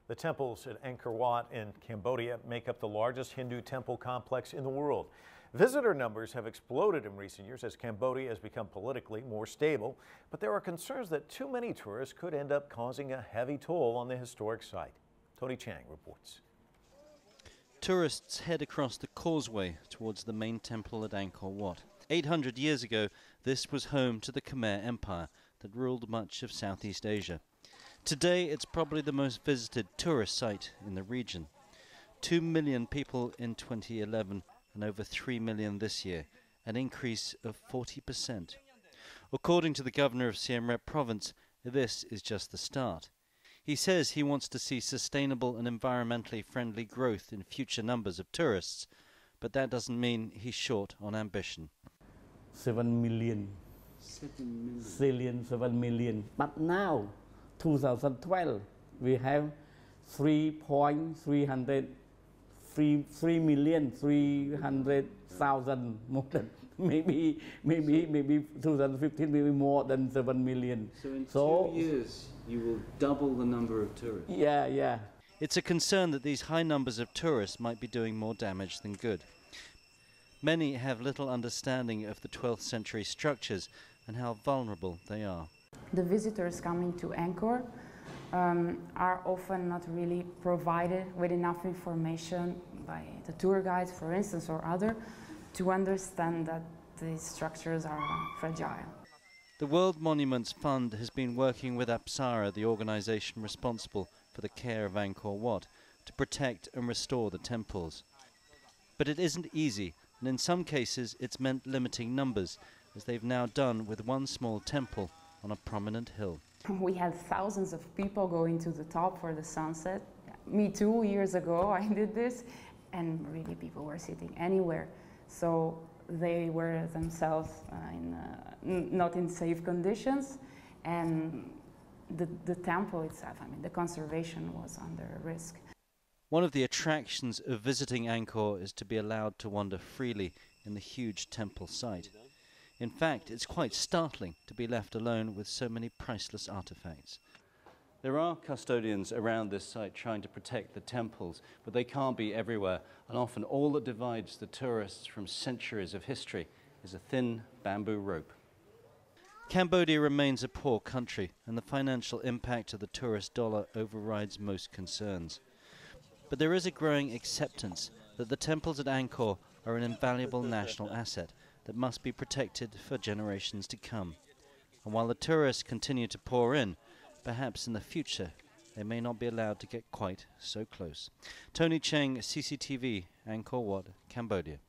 The temples at Angkor Wat in Cambodia make up the largest Hindu temple complex in the world. Visitor numbers have exploded in recent years as Cambodia has become politically more stable, but there are concerns that too many tourists could end up causing a heavy toll on the historic site. Tony Cheng reports. Tourists head across the causeway towards the main temple at Angkor Wat. 800 years ago, this was home to the Khmer Empire that ruled much of Southeast Asia. Today, it's probably the most visited tourist site in the region. 2 million people in 2011 and over 3 million this year, an increase of 40%. According to the governor of Siem Reap province, this is just the start. He says he wants to see sustainable and environmentally friendly growth in future numbers of tourists, but that doesn't mean he's short on ambition. 7 million. 7 million. But now, 2012, we have 3,300,000 more than maybe 2015 maybe more than 7 million. So in 2 years you will double the number of tourists. Yeah. It's a concern that these high numbers of tourists might be doing more damage than good. Many have little understanding of the 12th century structures and how vulnerable they are. The visitors coming to Angkor are often not really provided with enough information by the tour guides, for instance, or other, to understand that these structures are fragile. The World Monuments Fund has been working with Apsara, the organization responsible for the care of Angkor Wat, to protect and restore the temples. But it isn't easy, and in some cases it's meant limiting numbers, as they've now done with one small temple on a prominent hill. We had thousands of people going to the top for the sunset. Me too, years ago I did this, and really people were sitting anywhere. So they were themselves not in safe conditions, and the temple itself, the conservation was under risk. One of the attractions of visiting Angkor is to be allowed to wander freely in the huge temple site. In fact, it's quite startling to be left alone with so many priceless artifacts. There are custodians around this site trying to protect the temples, but they can't be everywhere, and often all that divides the tourists from centuries of history is a thin bamboo rope. Cambodia remains a poor country, and the financial impact of the tourist dollar overrides most concerns. But there is a growing acceptance that the temples at Angkor are an invaluable national asset that must be protected for generations to come. And while the tourists continue to pour in, perhaps in the future they may not be allowed to get quite so close. Tony Cheng, CCTV, Angkor Wat, Cambodia.